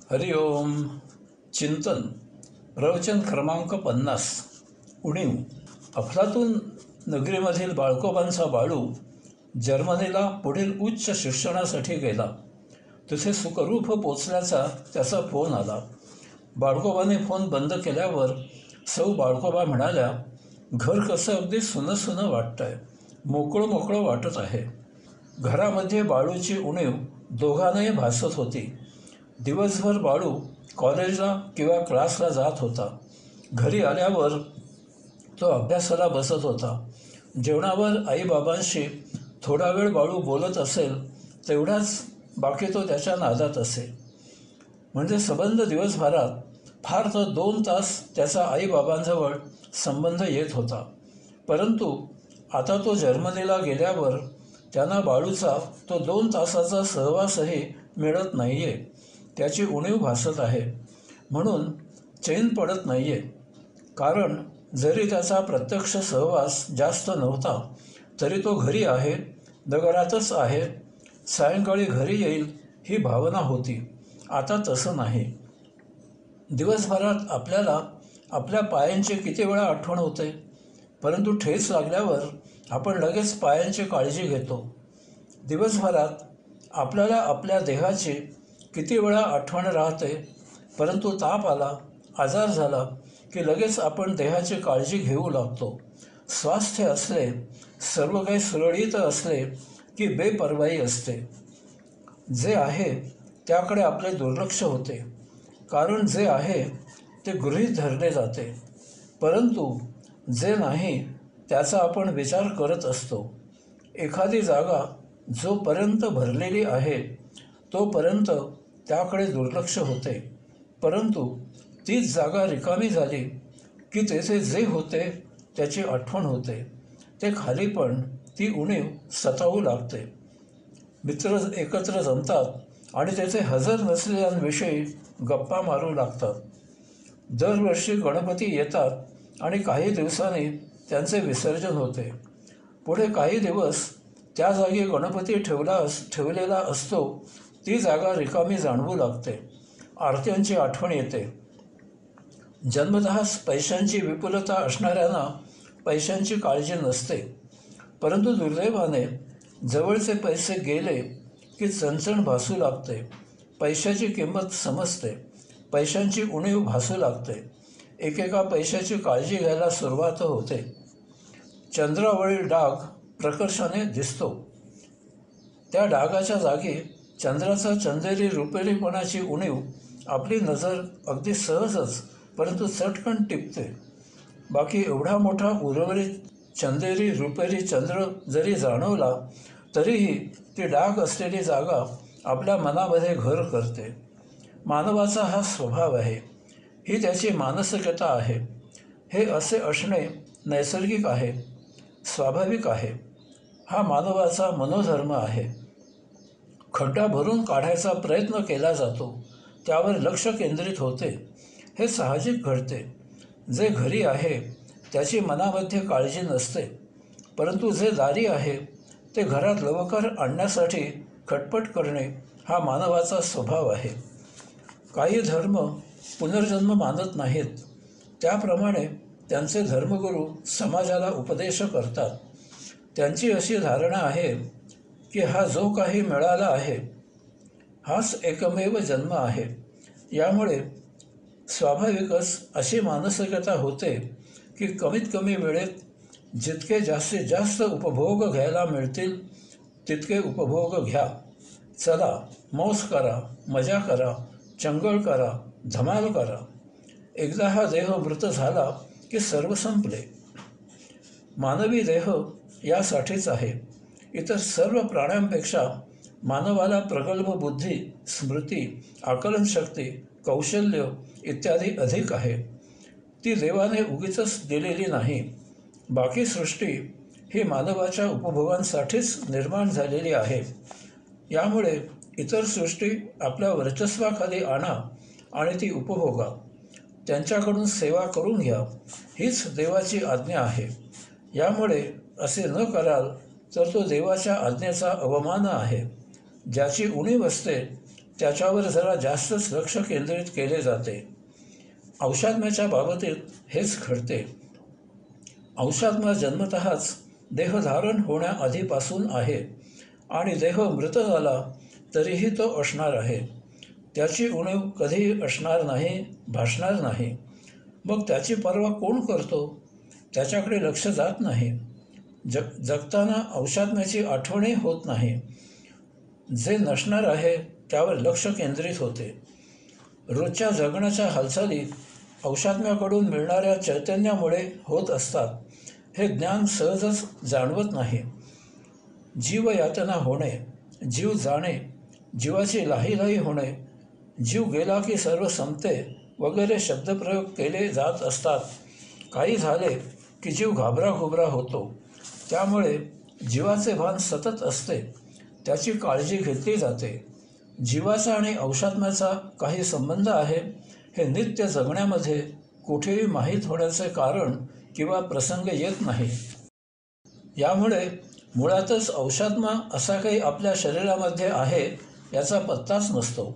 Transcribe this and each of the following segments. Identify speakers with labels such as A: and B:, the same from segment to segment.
A: हरिओम. चिंतन प्रवचन क्रमांक 50. उणीव. अफलातून नगरीमधील बाळकोबांचा बाळू जर्मनीला पुढील उच्च शिक्षणासाठी गेला. तिथे सुखरूप पोचल्याचा त्याचा फोन आला. बाळकोबाने फोन बंद केल्यावर सौ बाळकोबा म्हणाल्या, घर कसं अगदी सुनं सुनं वाटतंय, मोकळं मोकळं वाटत आहे. घरामध्ये बाळूची उणीव दोघांनाही भासत होती. दिवसभर बाळू कॉलेजला किंवा क्लासला जात होता. घरी आल्यावर तो अभ्यासाला बसत होता. जेवणावर आईबाबांशी थोडा वेळ बाळू बोलत असेल तेवढाच, बाकी तो त्याच्या नादात असे. म्हणजे संबंध दिवसभरात फार तर 2 तास त्याचा आईबाबांजवळ संबंध येत होता. परंतु आता तो जर्मनीला गेल्यावर त्यांना बाळूचा तो 2 तासाचा सहवासही मिळत नाही आहे. त्याची उणीव भासत आहे. म्हणून चैन पडत नाही आहे. कारण जरी त्याचा प्रत्यक्ष सहवास जास्त नव्हता तरी तो घरी आहे, नगरातच आहे, सायंकाळी घरी येईल ही भावना होती. आता तसं नाही. दिवसभरात आपल्याला आपल्या पायांची किती वेळा आठवण होते, परंतु ठेच लागल्यावर आपण लगेच पायांची काळजी घेतो. दिवसभरात आपल्याला आपल्या देहाची किती वेळा आठवण राहते, परंतु ताप आला, आजार झाला की लगेच आपण देहाची काळजी घेऊ लागतो. स्वास्थ्य असले, सर्व काही सुरळीत असले की बेपर्वाई असते. जे आहे त्याकडे आपले दुर्लक्ष होते, कारण जे आहे ते गृहीत धरले जाते. परंतु जे नाही त्याचा आपण विचार करत असतो. एखादी जागा जोपर्यंत भरलेली आहे तोपर्यंत त्याकडे दुर्लक्ष होते, परंतु तीच जागा रिकामी झाली की तेथे जे होते त्याची आठवण होते. ते खाली पण ती उणीव सतावू लागते. मित्र एकत्र जमतात आणि तेथे हजर नसलेल्यांविषयी गप्पा मारू लागतात. दरवर्षी गणपती येतात आणि काही दिवसांनी त्यांचे विसर्जन होते. पुढे काही दिवस त्या जागी गणपती ठेवलेला असतो ती जागा रिकामी जाणवू लागते. आरत्यांची आठवण येते. जन्मतःच पैशांची विपुलता असणाऱ्यांना पैशांची काळजी नसते, परंतु दुर्दैवाने जवळचे पैसे गेले की चणचण भासू लागते. पैशाची किंमत समजते, पैशांची उणीव भासू लागते. एकेका पैशाची काळजी घ्यायला सुरुवात होते. चंद्रावरील डाग प्रकर्षाने दिसतो. त्या डागाच्या जागी चंद्राचा चंदेरी रुपेरीपणाची उणीव आपली नजर अगदी सहजच परंतु चटकन टिपते. बाकी एवढा मोठा उर्वरित चंदेरी रुपेरी चंद्र जरी जाणवला तरीही ती डाग असलेली जागा आपल्या मनामध्ये घर करते. मानवाचा हा स्वभाव आहे, ही त्याची मानसिकता आहे. हे असे असणे नैसर्गिक आहे, स्वाभाविक आहे. हा मानवाचा मनोधर्म आहे. खड्डा भरून काढायचा प्रयत्न केला जातो, त्यावर लक्ष केंद्रित होते. हे साहजिक घडते. जे घरी आहे त्याची मनामध्ये काळजी नसते, परंतु जे दारी आहे ते घरात लवकर आणण्यासाठी खटपट करणे हा मानवाचा स्वभाव आहे. काही धर्म पुनर्जन्म मानत नाहीत. त्याप्रमाणे त्यांचे धर्मगुरू समाजाला उपदेश करतात. त्यांची अशी धारणा आहे की हा जो काही मिळाला आहे हाच एकमेव जन्म आहे. यामुळे स्वाभाविकच अशी मानसिकता होते की कमीत कमी वेळेत जितके जास्तीत जास्त उपभोग घ्यायला मिळतील तितके उपभोग घ्या. चला, मौज करा, मजा करा, चंगळ करा, धमाल करा. एकदा हा देह मृत झाला की सर्व संपले. मानवी देह यासाठीच आहे. इतर सर्व प्राण्यांपेक्षा मानवाला प्रगल्भ बुद्धी, स्मृती, आकलनशक्ती, कौशल्य इत्यादी अधिक आहे. ती देवाने उगीचच दिलेली नाही. बाकी सृष्टी ही मानवाच्या उपभोगांसाठीच निर्माण झालेली आहे. यामुळे इतर सृष्टी आपल्या वर्चस्वाखाली आणा आणि ती उपभोगा. त्यांच्याकडून सेवा करून घ्या, हीच देवाची आज्ञा आहे. यामुळे असे न कराल तर तो देवाच्या आज्ञेचा अवमान आहे. ज्याची उणीव असते त्याच्यावर जरा जास्तच लक्ष केंद्रित केले जाते. अंशात्म्याच्या बाबतीत हेच घडते. अंशात्मा जन्मतःच देहधारण होण्याआधीपासून आहे आणि देह मृत झाला तरीही तो असणार आहे. त्याची उणीव कधीही असणार नाही, भासणार नाही. मग त्याची पर्वा कोण करतो? त्याच्याकडे लक्ष जात नाही. जगताना अंशात्म्याची आठवणही होत नाही. जे नसणार आहे त्यावर लक्ष केंद्रित होते. रोजच्या जगण्याच्या हालचाली अंशात्म्याकडून मिळणाऱ्या चैतन्यामुळे होत असतात. हे ज्ञान सहजच जाणवत नाही. जीवयातना होणे, जीव जाणे, जीवाची लाहीलाही होणे, जीव गेला की सर्व संपते वगैरे शब्दप्रयोग केले जात असतात. काही झाले की जीव घाबराघुबरा होतो. त्यामुळे जीवाचे भान सतत असते. त्याची काळजी घेतली जाते. जीवाचा आणि अंशात्म्याचा काही संबंध आहे हे नित्य जगण्यामध्ये कुठेही माहीत होण्याचे कारण किंवा प्रसंग येत नाही. यामुळे मुळातच अंशात्मा असा काही आपल्या शरीरामध्ये आहे याचा पत्ताच नसतो.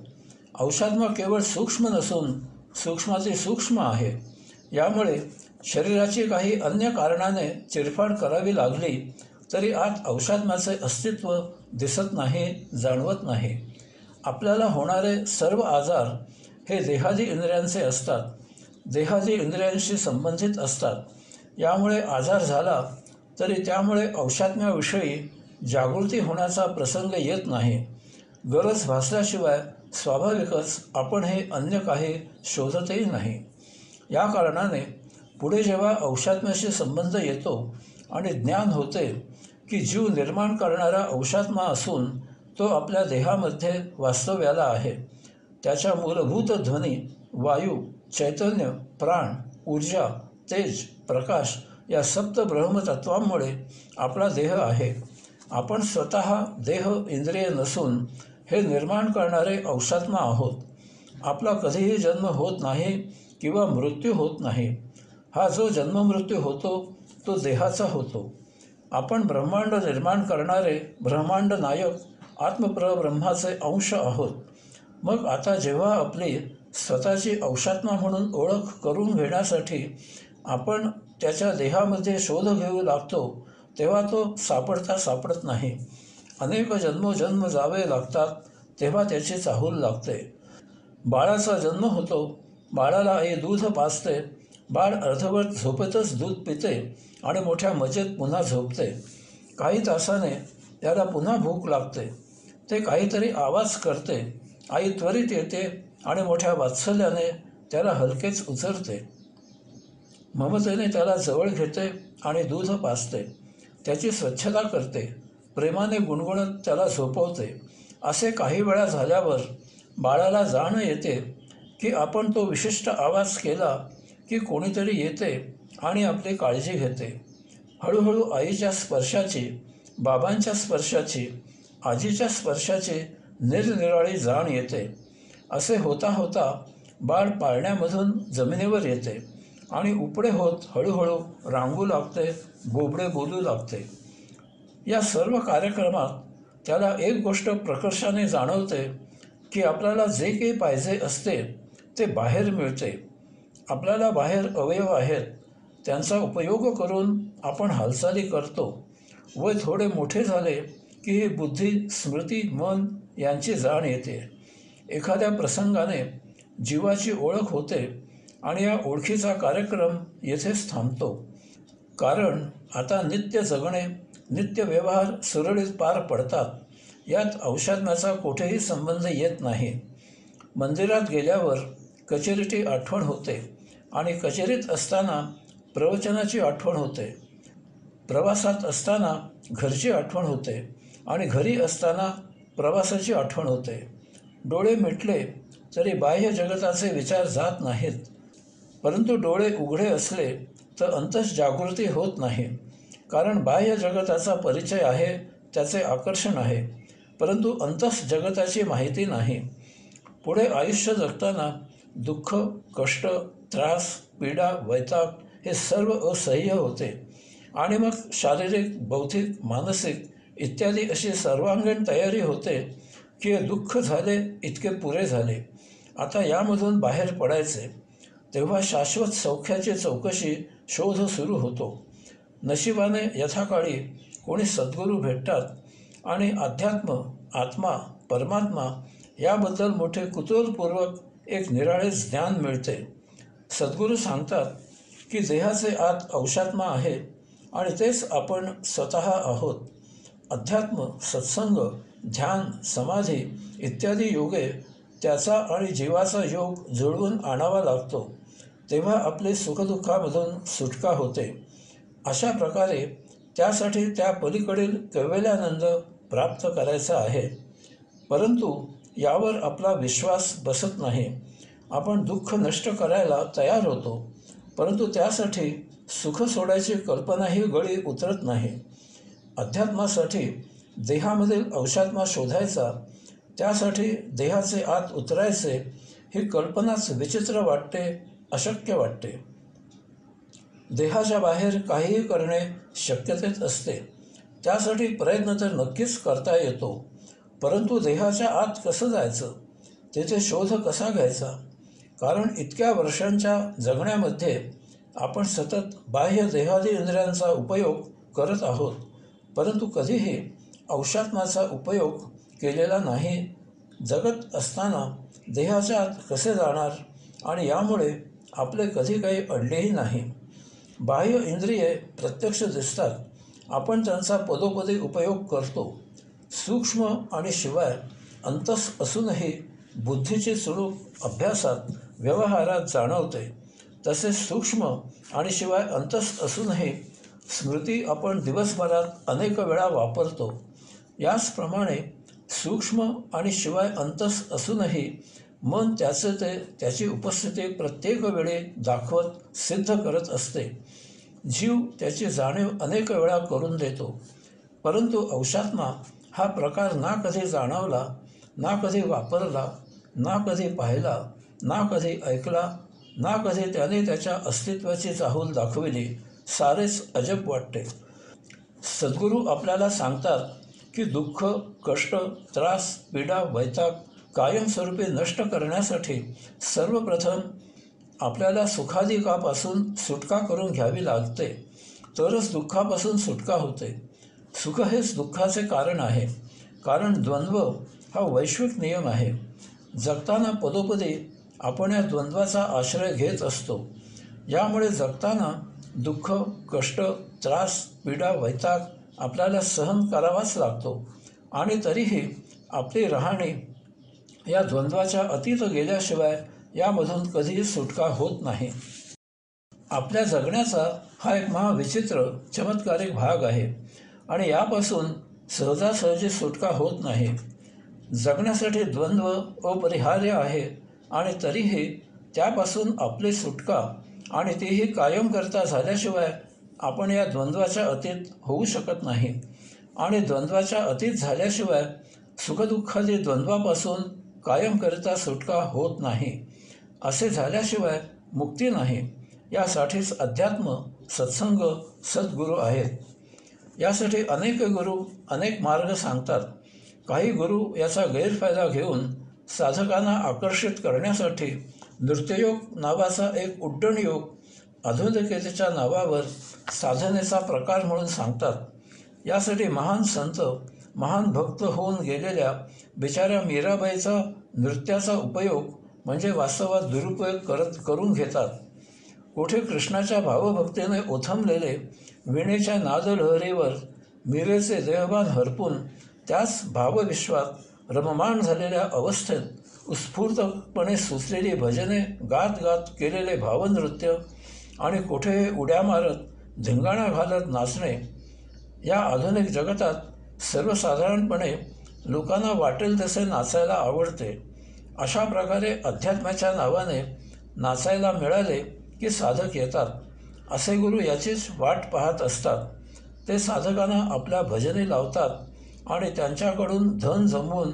A: अंशात्मा केवळ सूक्ष्म नसून सूक्ष्माती सूक्ष्म आहे. यामुळे शरीराची काही अन्य कारणाने चिरफाड करावी लागली तरी आत अंशात्म्याचे अस्तित्व दिसत नाही, जाणवत नाही. आपल्याला होणारे सर्व आजार हे देहादी इंद्रियांचे असतात, देहादी इंद्रियांशी संबंधित असतात. यामुळे आजार झाला तरी त्यामुळे अंशात्म्याविषयी जागृती होण्याचा प्रसंग येत नाही. गरज भासल्याशिवाय स्वाभाविकच आपण हे अन्य काही शोधतही नाही. या कारणाने पुढे जेव्हा अंशात्म्याशी संबंध येतो आणि ज्ञान होते की जीव निर्माण करणारा अंशात्मा असून तो आपल्या देहामध्ये वास्तव्याला आहे, त्याच्या मूलभूत ध्वनी, वायू, चैतन्य, प्राण, ऊर्जा, तेज, प्रकाश या सप्त ब्रह्मतत्वांमुळे आपला देह आहे. आपण स्वतः देह इंद्रिय नसून हे निर्माण करणारे अंशात्मा आहोत. आपला कधीही जन्म होत नाही किंवा मृत्यू होत नाही. हा जो जन्ममृत्यू होतो तो देहाचा होतो. आपण ब्रह्मांड निर्माण करणारे ब्रह्मांड नायक आत्मपरब्रह्माचे अंश आहोत. मग आता जेव्हा आपली स्वतःची अंशात्मा म्हणून ओळख करून घेण्यासाठी आपण त्याच्या देहामध्ये शोध घेऊ लागतो तेव्हा तो सापडत नाही. अनेक जन्मोजन्म जावे लागतात तेव्हा त्याची चाहूल लागते. बाळाचा जन्म होतो. बाळाला आई दूध पाजते. बाळ अर्धवट झोपेतच दूध पिते आणि मोठ्या मजेत पुन्हा झोपते. काही तासाने त्याला पुन्हा भूक लागते. ते काहीतरी आवाज करते. आई त्वरित येते आणि मोठ्या वात्सल्याने त्याला हलकेच उचलते. ममतेने त्याला जवळ घेते आणि दूध पाजते. त्याची स्वच्छता करते. प्रेमाने गुणगुणत त्याला झोपवते. असे काही वेळा झाल्यावर बाळाला जाण येते की आपण तो विशिष्ट आवाज केला की कोणीतरी येते आणि आपली काळजी घेते. हळूहळू आईच्या स्पर्शाची, बाबांच्या स्पर्शाची, आजीच्या स्पर्शाची निरनिराळी जाण येते. असे होता होता बाळ पाळण्यामधून जमिनीवर येते आणि उपडे होत हळूहळू रांगू लागते, बोबडे बोलू लागते. या सर्व कार्यक्रमात त्याला एक गोष्ट प्रकर्षाने जाणवते की आपल्याला जे काही पाहिजे असते ते बाहेर मिळते. आपल्याला बाहेर अवयव आहेत, त्यांचा उपयोग करून आपण हालचाली करतो. वय थोडे मोठे झाले की ही बुद्धी, स्मृती, मन यांची जाण येते. एखाद्या प्रसंगाने जीवाची ओळख होते आणि या ओळखीचा कार्यक्रम येथेच थांबतो. कारण आता नित्य जगणे, नित्य व्यवहार सुरळीत पार पडतात. यात अंशात्म्याचा कुठेही संबंध येत नाही. मंदिरात गेल्यावर कचेरीची आठवण होते आणि कचेरीत असताना प्रवचनाची आठवण होते. प्रवासात असताना घरची आठवण होते आणि घरी असताना प्रवासाची आठवण होते. डोळे मिटले तरी बाह्य जगताचे विचार जात नाहीत. परंतु डोळे उघडे असले तर अंतस जागृती होत नाही. कारण बाह्य जगताचा परिचय आहे, त्याचे आकर्षण आहे, परंतु अंतस जगताची माहिती नाही. पुढे आयुष्य जगताना दुःख, कष्ट, त्रास, पीडा, वैताग हे सर्व असह्य होते आणि मग शारीरिक, बौद्धिक, मानसिक इत्यादी अशी सर्वांगीण तयारी होते की हे दुःख झाले इतके पुरे झाले, आता यामधून बाहेर पडायचे. तेव्हा शाश्वत सौख्याची चौकशी शोध सुरू होतो. नशिबाने यथाकाळी कोणी सद्गुरू भेटतात आणि अध्यात्म, आत्मा, परमात्मा याबद्दल मोठे कुतूहलपूर्वक एक निराळे ज्ञान मिळते. सद्गुरू सांगतात की देहाचे आत अंशात्मा आहे आणि तेच आपण स्वतः आहोत. अध्यात्म, सत्संग, ध्यान, समाधी इत्यादी योगे त्याचा आणि जीवाचा योग जुळवून आणावा लागतो. तेव्हा आपले सुखदुःखामधून सुटका होते. अशा प्रकारे त्यासाठी त्या पलीकडील कैवल्यानंद प्राप्त करायचा आहे. परंतु यावर आपला विश्वास बसत नाही. आपण दुःख नष्ट करायला तयार होतो, परंतु त्यासाठी सुख सोडायची कल्पनाही गळी उतरत नाही. अध्यात्मासाठी देहामधील अंशात्मा शोधायचा, त्यासाठी देहाचे आत उतरायचे ही कल्पनाच विचित्र वाटते, अशक्य वाटते. देहाच्या बाहेर काहीही करणे शक्यतेत असते. त्यासाठी प्रयत्न तर नक्कीच करता येतो, परंतु देहाच्या आत कसं जायचं, तेथे शोध कसा घ्यायचा? कारण इतक्या वर्षांच्या जगण्यामध्ये आपण सतत बाह्य देहादी इंद्रियांचा उपयोग करत आहोत, परंतु कधीही अंशात्माचा उपयोग केलेला नाही. जगत असताना देहाच्या आत कसे जाणार आणि यामुळे आपले कधी काही अडलेही नाही. बाह्य इंद्रिये प्रत्यक्ष दिसतात, आपण त्यांचा पदोपदी उपयोग करतो. सूक्ष्म आणि शिवाय अंतस असूनही बुद्धीची चुणूक अभ्यासात, व्यवहारात जाणवते. तसेच सूक्ष्म आणि शिवाय अंतस असूनही स्मृती आपण दिवसभरात अनेक वेळा वापरतो. याचप्रमाणे सूक्ष्म आणि शिवाय अंतस असूनही मन त्याची उपस्थिती प्रत्येक वेळी दाखवत सिद्ध करत असते. जीव त्याची जाणीव अनेक वेळा करून देतो, परंतु अंशात्मा हा प्रकार ना कधी जाणवला, ना कधी वापरला, ना कधी पाहिला, ना कधी ऐकला, ना कधी त्याने त्याच्या अस्तित्वाची चाहूल दाखविली. सारेच अजब वाटते. सद्गुरू आपल्याला सांगतात की दुःख, कष्ट, त्रास, पीडा, वैताग कायमस्वरूपी नष्ट करण्यासाठी सर्वप्रथम आपल्याला सुखाधिकापासून सुटका करून घ्यावी लागते, तरच दुःखापासून सुटका होते. सुख हेच दुःखाचे कारण आहे, कारण द्वंद्व हा वैश्विक नियम आहे. जगताना पदोपदी आपण या द्वंद्वाचा आश्रय घेत असतो. यामुळे जगताना दुःख, कष्ट, त्रास, पीडा, वैताग आपल्याला सहन करावाच लागतो आणि तरीही आपली राहणी या द्वंद्वाच्या अतीत गेल्याशिवाय यामधून कधीही सुटका होत नाही. आपल्या जगण्याचा हा एक महाविचित्र चमत्कारिक भाग आहे आणि यापासून सहजासहजी सुटका होत नाही. जगण्यासाठी द्वंद्व अपरिहार्य आहे आणि तरीही त्यापासून आपली सुटका आणि तीही कायम करता झाल्याशिवाय आपण या द्वंद्वाच्या अतीत होऊ शकत नाही आणि द्वंद्वाच्या अतीत झाल्याशिवाय सुखदुःखादी द्वंद्वापासून कायम करता सुटका होत नाही. असे झाल्याशिवाय मुक्ती नाही. यासाठीच अध्यात्म, सत्संग, सद्गुरू आहेत. यासाठी अनेक गुरु अनेक मार्ग सांगतात. काही गुरु याचा गैरफायदा घेऊन साधकांना आकर्षित करण्यासाठी नृत्ययोग नावाचा एक उड्डण योग आधुनिकतेच्या नावावर साधनेचा प्रकार म्हणून सांगतात. यासाठी महान संत, महान भक्त होऊन गेलेल्या बिचाऱ्या मीराबाईचा नृत्याचा उपयोग म्हणजे वास्तवात दुरुपयोग करून घेतात. कोठे कृष्णाच्या भावभक्तीने ओथंबलेले वीणेच्या नादलहरीवर मीरेचे देहभान हरपून त्याच भावविश्वात रममाण झालेल्या अवस्थेत उत्स्फूर्तपणे सुचलेली भजने गात गात केलेले भावनृत्य आणि कुठेही उड्या मारत धिंगाणा घालत नाचणे या आधुनिक जगतात सर्वसाधारणपणे लोकांना वाटेल तसे नाचायला आवडते. अशा प्रकारे अध्यात्माच्या नावाने नाचायला मिळाले की साधक येतात. असे गुरु याचीच वाट पाहत असतात. ते साधकांना आपल्या भजनी लावतात आणि त्यांच्याकडून धन जमवून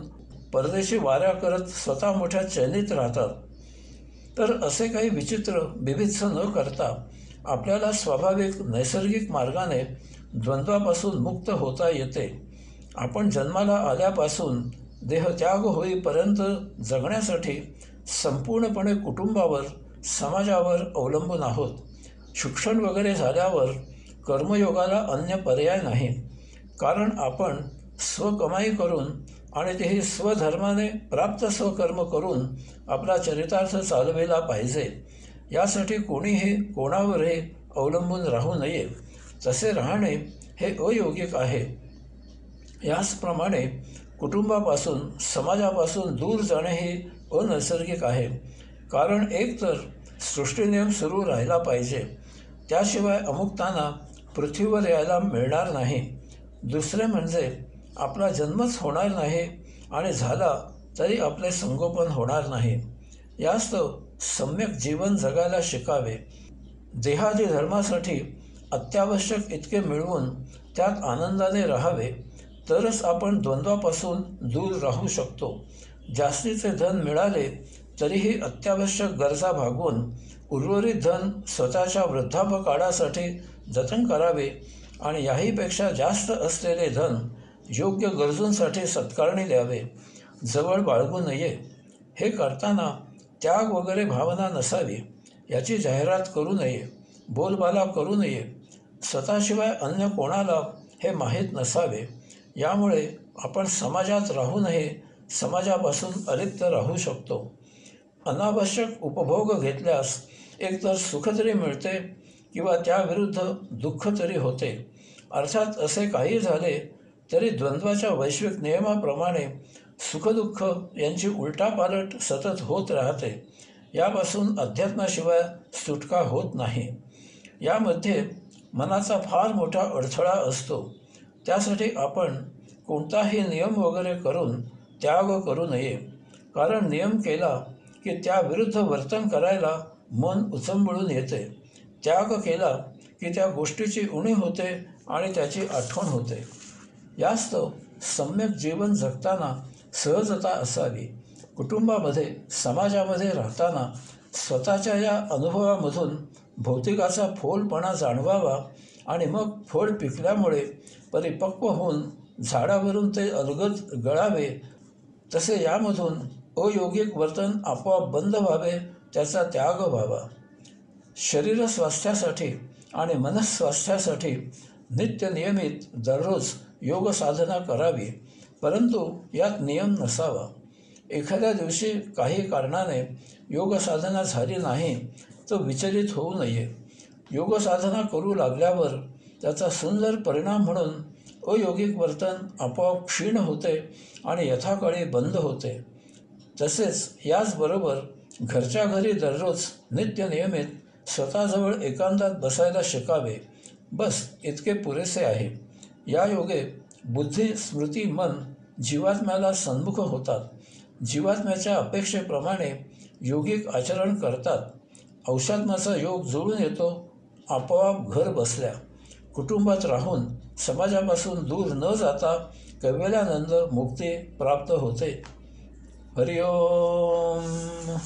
A: परदेशी वाऱ्या करत स्वतः मोठ्या चैनीत राहतात. तर असे काही विचित्र बिभत्स न करता आपल्याला स्वाभाविक नैसर्गिक मार्गाने द्वंद्वापासून मुक्त होता येते. आपण जन्माला आल्यापासून देहत्याग होईपर्यंत जगण्यासाठी संपूर्णपणे कुटुंबावर, समाजावर अवलंबून आहोत. शिक्षण वगैरे झाल्यावर कर्मयोगाला अन्य पर्याय नाही, कारण आपण स्वकमाई करून आणि तेही स्वधर्माने प्राप्त स्वकर्म करून आपला चरितार्थ चालविला पाहिजे. यासाठी कोणीही कोणावरही अवलंबून राहू नये. तसे राहणे हे अयोगिक आहे. याचप्रमाणे कुटुंबापासून, समाजापासून दूर जाणे हे अनैसर्गिक आहे. कारण एकतर सृष्टीनियम सुरू राहिला पाहिजे, त्याशिवाय अमुक्तांना पृथ्वीवर यायला मिळणार नाही. दुसरे म्हणजे आपला जन्मच होणार नाही आणि झाला तरी आपले संगोपन होणार नाही. यास्तव सम्यक जीवन जगायला शिकावे. देहादी धर्मासाठी अत्यावश्यक इतके मिळवून त्यात आनंदाने राहावे, तरच आपण द्वंद्वापासून दूर राहू शकतो. जास्तीचे धन मिळाले तरीही अत्यावश्यक गरजा भागवून उर्वरित धन स्वतःच्या वृद्धापकाळासाठी जतन करावे आणि याहीपेक्षा जास्त असलेले धन योग्य गरजूंसाठी सत्कारणी द्यावे. जवळ बाळगू नये. हे करताना त्याग वगैरे भावना नसावी. याची जाहिरात करू नये, बोलबाला करू नये. स्वतःशिवाय अन्य कोणाला हे माहीत नसावे. यामुळे आपण समाजात राहूनही समाजापासून अलिप्त राहू शकतो. अनावश्यक उपभोग घेतल्यास एकतर सुख तरी मिळते किंवा त्याविरुद्ध दुःख तरी होते. अर्थात असे काही झाले तरी द्वंद्वाच्या वैश्विक नियमाप्रमाणे सुखदुःख यांची उलटापालट सतत होत राहते. यापासून अध्यात्माशिवाय सुटका होत नाही. यामध्ये मनाचा फार मोठा अडथळा असतो. त्यासाठी आपण कोणताही नियम वगैरे करून त्याग करू नये. कारण नियम केला की त्याविरुद्ध वर्तन करायला मन उचंबळून येते. त्याग केला की त्या गोष्टीची उणीव होते आणि त्याची आठवण होते. यास्तव सम्यक जीवन जगताना सहजता असावी. कुटुंबामध्ये, समाजामध्ये राहताना स्वतःच्या या अनुभवामधून भौतिकाचा फोलपणा जाणवावा आणि मग फळ पिकल्यामुळे परिपक्व होऊन झाडावरून ते अलगद गळावे. तसे यामधून अयोगिक वर्तन आपोआप बंद व्हावे, त्याचा त्याग व्हावा. शरीर स्वास्थ्यासाठी आणि मनस्वास्थ्यासाठी नित्य नियमित दररोज योग साधना करावी, परंतु यात नियम नसावा. एखाद्या दिवशी काही कारणाने योग साधना झाली नाही तर विचलित होऊ नये. योग साधना करू लागल्यावर त्याचा सुंदर परिणाम म्हणून अयोगिक वर्तन आपोआप क्षीण होते आणि यथाकाळी बंद होते. तसेच याचबरोबर घरच्या घरी दररोज नित्य नियमित स्वतःजवळ एकांतात बसायला शिकावे. बस इतके पुरेसे आहे. या योगे बुद्धी, स्मृती, मन जीवात्म्याला सन्मुख होतात. जीवात्म्याच्या अपेक्षेप्रमाणे योगिक आचरण करतात. औषात्म्याचा योग जुळून येतो आपोआप घर बसल्या. कुटुंबात राहून समाजापासून दूर न जाता कैवल्यानंद मुक्ती प्राप्त होते. हरिओम.